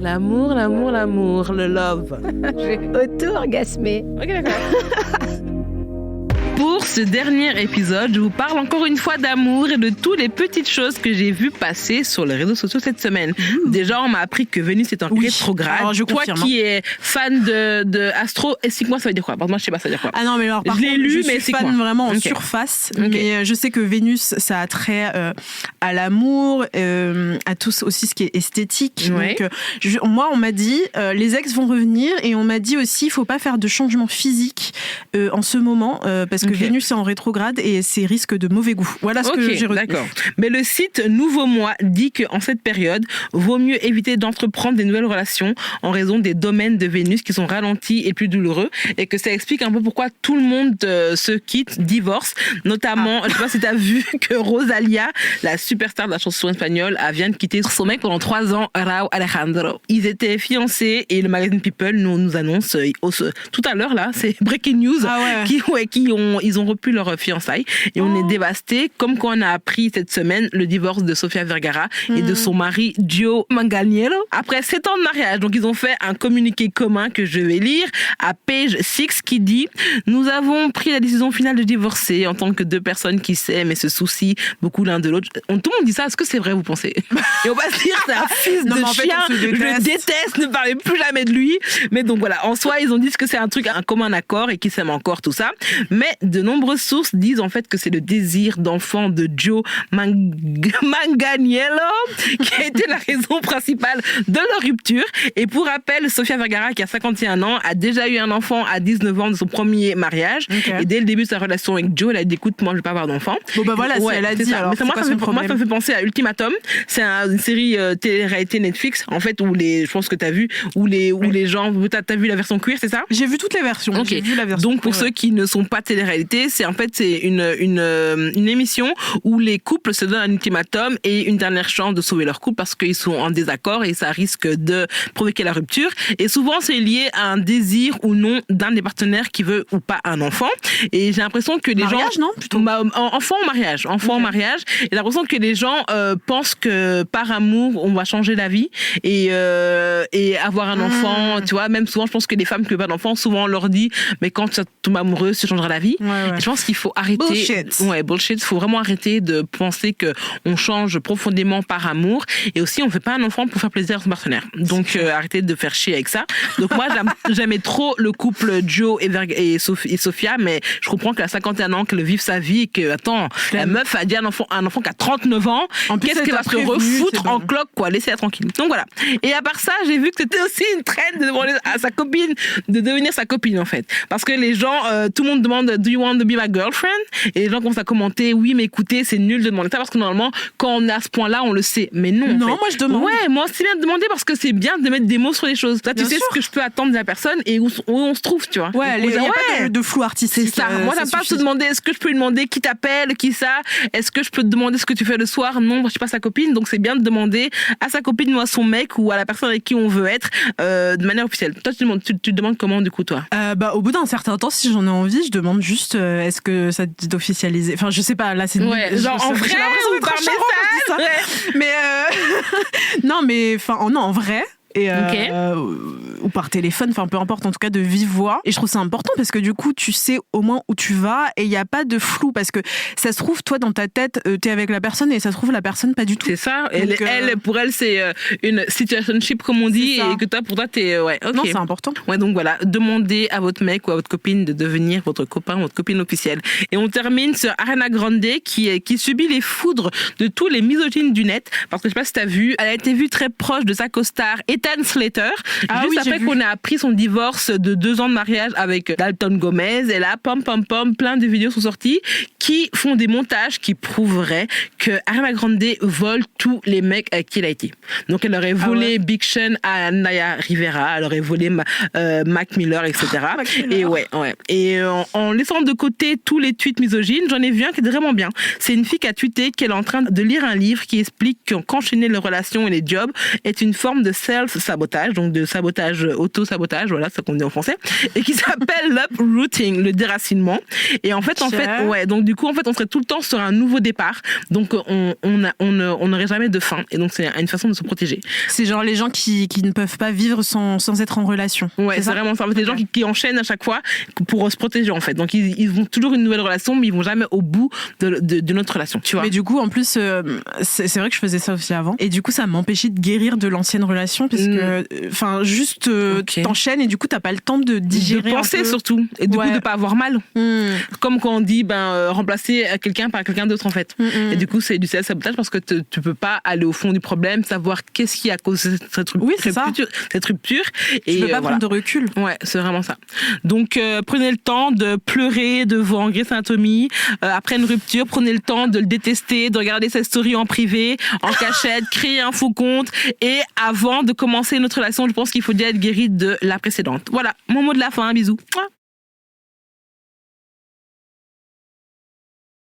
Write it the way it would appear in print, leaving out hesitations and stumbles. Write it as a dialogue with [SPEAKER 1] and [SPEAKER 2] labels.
[SPEAKER 1] L'amour, le love.
[SPEAKER 2] J'ai auto-orgasmé.
[SPEAKER 1] Ok, d'accord. Pour ce dernier épisode, je vous parle encore une fois d'amour et de toutes les petites choses que j'ai vues passer sur les réseaux sociaux cette semaine. Déjà, on m'a appris que Vénus est en rétrograde.
[SPEAKER 3] Alors, je
[SPEAKER 1] Toi
[SPEAKER 3] confirme.
[SPEAKER 1] qui es fan de astro, explique-moi ça veut dire quoi? Moi, je sais pas ça veut dire quoi.
[SPEAKER 3] Ah non, mais alors par
[SPEAKER 1] Je l'ai
[SPEAKER 3] contre,
[SPEAKER 1] lu,
[SPEAKER 3] je
[SPEAKER 1] mais
[SPEAKER 3] suis
[SPEAKER 1] c'est
[SPEAKER 3] fan
[SPEAKER 1] quoi?
[SPEAKER 3] vraiment en
[SPEAKER 1] Ok.
[SPEAKER 3] surface.
[SPEAKER 1] Ok.
[SPEAKER 3] Mais je sais que Vénus, ça a trait à l'amour, à tout aussi ce qui est esthétique.
[SPEAKER 1] Ouais.
[SPEAKER 3] Donc, moi, on m'a dit, les ex vont revenir, et on m'a dit aussi, il faut pas faire de changement physique en ce moment, parce que
[SPEAKER 1] Ok.
[SPEAKER 3] Vénus est en rétrograde et c'est risque de mauvais goût. Voilà ce que j'ai retenu.
[SPEAKER 1] D'accord. Mais le site Nouveau Moi dit qu'en cette période, vaut mieux éviter d'entreprendre des nouvelles relations en raison des domaines de Vénus qui sont ralentis et plus douloureux, et que ça explique un peu pourquoi tout le monde se quitte, divorce, notamment, je sais pas si t'as vu que Rosalía, la superstar de la chanson espagnole, vient de quitter son mec pendant 3 ans, Rauw Alejandro. Ils étaient fiancés et le magazine People nous annonce tout à l'heure là, c'est breaking news, ils ont rompu leur fiançailles et on est dévastés, comme quand on a appris cette semaine le divorce de Sofia Vergara et de son mari Gio Manganiello. Après 7 ans de mariage, donc ils ont fait un communiqué commun que je vais lire à Page 6 qui dit: nous avons pris la décision finale de divorcer en tant que 2 personnes qui s'aiment et se soucient beaucoup l'un de l'autre. Tout le monde dit ça, est-ce que c'est vrai, vous pensez? Et on va se dire c'est un fils
[SPEAKER 3] Non,
[SPEAKER 1] de
[SPEAKER 3] mais en fait,
[SPEAKER 1] chien,
[SPEAKER 3] on se
[SPEAKER 1] je le
[SPEAKER 3] déteste.
[SPEAKER 1] déteste, ne parlez plus jamais de lui. Mais donc voilà, en soi ils ont dit que c'est un truc, un commun accord et qu'ils s'aiment encore, tout ça. Mais de nombreuses sources disent en fait que c'est le désir d'enfant de Gio Manganiello qui a été la raison principale de leur rupture. Et pour rappel, Sofia Vergara, qui a 51 ans, a déjà eu un enfant à 19 ans de son premier mariage.
[SPEAKER 3] Ok.
[SPEAKER 1] Et dès le début de sa relation avec Gio, elle a dit: écoute, moi je vais pas avoir d'enfant.
[SPEAKER 3] Bon, bah voilà, si elle a
[SPEAKER 1] c'est
[SPEAKER 3] dit,
[SPEAKER 1] ça.
[SPEAKER 3] alors
[SPEAKER 1] Mais
[SPEAKER 3] c'est
[SPEAKER 1] moi,
[SPEAKER 3] quoi
[SPEAKER 1] ça
[SPEAKER 3] son
[SPEAKER 1] me fait
[SPEAKER 3] problème?
[SPEAKER 1] penser à Ultimatum. C'est une série télé-réalité Netflix, en fait, où je pense que t'as vu, où les gens, t'as vu la version queer, c'est ça?
[SPEAKER 3] J'ai vu toutes les versions.
[SPEAKER 1] Ok.
[SPEAKER 3] J'ai vu la version.
[SPEAKER 1] Donc pour ceux qui ne sont pas télé-réalité, c'est une émission où les couples se donnent un ultimatum et une dernière chance de sauver leur couple parce qu'ils sont en désaccord et ça risque de provoquer la rupture. Et souvent c'est lié à un désir ou non d'un des partenaires qui veut ou pas un enfant. Et j'ai l'impression que les
[SPEAKER 3] Mariage,
[SPEAKER 1] gens...
[SPEAKER 3] non, plutôt
[SPEAKER 1] enfant au mariage. En mariage. Et j'ai l'impression que les gens pensent que par amour on va changer la vie et avoir un enfant, tu vois. Même souvent je pense que les femmes qui veulent pas d'enfant, souvent on leur dit mais quand tu tombes amoureuse, tu changeras la vie.
[SPEAKER 3] Ouais.
[SPEAKER 1] Et je pense qu'il faut arrêter.
[SPEAKER 3] Bullshit.
[SPEAKER 1] Ouais, bullshit. Il faut vraiment arrêter de penser que on change profondément par amour. Et aussi, on fait pas un enfant pour faire plaisir à son partenaire. Donc, arrêtez de faire chier avec ça. Donc, moi, j'aimais trop le couple Gio et Sofia, mais je comprends qu'elle a 51 ans, qu'elle vive sa vie et que, attends, la meuf a dit un enfant qui a 39 ans.
[SPEAKER 3] En plus,
[SPEAKER 1] Qu'est-ce
[SPEAKER 3] elle
[SPEAKER 1] qu'elle va
[SPEAKER 3] t'a
[SPEAKER 1] se
[SPEAKER 3] prévenu,
[SPEAKER 1] refoutre
[SPEAKER 3] c'est
[SPEAKER 1] en
[SPEAKER 3] bon.
[SPEAKER 1] cloque, quoi. Laissez-la tranquille. Donc, voilà. Et à part ça, j'ai vu que c'était aussi une traîne de demander à sa copine de devenir sa copine, en fait. Parce que les gens, tout le monde demande Do you want to be my girlfriend? Et les gens commencent à commenter oui, mais écoutez, c'est nul de demander ça parce que normalement, quand on est à ce point-là, on le sait. Mais non.
[SPEAKER 3] Non,
[SPEAKER 1] en fait.
[SPEAKER 3] moi, je demande.
[SPEAKER 1] Ouais, moi aussi bien de demander parce que c'est bien de mettre des mots sur les choses. Là, tu
[SPEAKER 3] Bien
[SPEAKER 1] sais
[SPEAKER 3] sûr.
[SPEAKER 1] ce que je peux attendre de la personne et où on se trouve, tu vois.
[SPEAKER 3] Ouais, il n'y a pas de flou artistique.
[SPEAKER 1] C'est ça. Moi, j'aime pas
[SPEAKER 3] suffit.
[SPEAKER 1] se demander est-ce que je peux lui demander qui t'appelle, qui ça, est-ce que je peux te demander ce que tu fais le soir. Non, je suis pas sa copine, donc c'est bien de demander à sa copine ou à son mec ou à la personne avec qui on veut être de manière officielle. Toi, tu demandes comment du coup, toi?
[SPEAKER 3] Au bout d'un certain temps, si j'en ai envie, je demande juste est-ce que ça te dit d'officialiser. Enfin, je sais pas, là c'est
[SPEAKER 1] Ouais, genre en vrai
[SPEAKER 3] j'ai l'impression
[SPEAKER 1] ou
[SPEAKER 3] d'être
[SPEAKER 1] par
[SPEAKER 3] un charron quand je dis ça.
[SPEAKER 1] message?
[SPEAKER 3] Mais non, mais enfin, non, en vrai. Et ou par téléphone, enfin peu importe, en tout cas de vive voix. Et je trouve ça important parce que du coup tu sais au moins où tu vas et il n'y a pas de flou parce que ça se trouve toi dans ta tête t'es avec la personne et ça se trouve la personne pas du tout.
[SPEAKER 1] C'est ça.
[SPEAKER 3] Donc,
[SPEAKER 1] Pour elle c'est une situationship comme on dit
[SPEAKER 3] ça.
[SPEAKER 1] et que toi pour toi t'es ouais. Ok.
[SPEAKER 3] Non, c'est important.
[SPEAKER 1] Ouais, donc voilà, demandez à votre mec ou à votre copine de devenir votre copain ou votre copine officielle. Et on termine sur Ariana Grande qui subit les foudres de tous les misogynes du net parce que je sais pas si t'as vu, elle a été vue très proche de sa costar Ethan Slater juste après qu'on a appris son divorce de 2 ans de mariage avec Dalton Gomez. Et là, plein de vidéos sont sorties qui font des montages qui prouveraient que Ariana Grande vole tous les mecs avec qui elle a été. Donc elle aurait volé Big Sean à Naya Rivera, elle aurait volé Mac Miller, etc. Et Et en laissant de côté tous les tweets misogynes, j'en ai vu un qui est vraiment bien. C'est une fille qui a tweeté qu'elle est en train de lire un livre qui explique qu'enchaîner les relations et les jobs est une forme de self-sabotage, donc de sabotage auto-sabotage, voilà, c'est ça qu'on dit en français, et qui s'appelle l'uprooting, le déracinement. Et en fait, donc du coup, en fait, on serait tout le temps sur un nouveau départ. Donc, on n'aurait jamais de fin. Et donc, c'est une façon de se protéger.
[SPEAKER 3] C'est genre les gens qui ne peuvent pas vivre sans être en relation.
[SPEAKER 1] Ouais, c'est vraiment ça. En fait, les gens qui enchaînent à chaque fois pour se protéger, en fait. Donc, ils vont toujours une nouvelle relation, mais ils vont jamais au bout de notre relation, tu vois.
[SPEAKER 3] Mais du coup, en plus, c'est vrai que je faisais ça aussi avant. Et du coup, ça m'empêchait de guérir de l'ancienne relation, parce que, juste, t'enchaînes et du coup, t'as pas le temps de digérer.
[SPEAKER 1] De penser surtout. Et du coup, de pas avoir mal. Comme quand on dit, remplacer quelqu'un par quelqu'un d'autre, en fait. Et du coup, c'est du self-sabotage parce que tu peux pas aller au fond du problème, savoir qu'est-ce qui a causé cette rupture. Et
[SPEAKER 3] tu peux pas prendre de recul.
[SPEAKER 1] Ouais, c'est vraiment ça. Donc, prenez le temps de pleurer devant Grey's Anatomy. Après une rupture, prenez le temps de le détester, de regarder ses stories en privé, en cachette, créer un faux compte. Et avant de commencer notre relation, je pense qu'il faut déjà être guéri de la précédente. Voilà, mon mot de la fin. Bisous.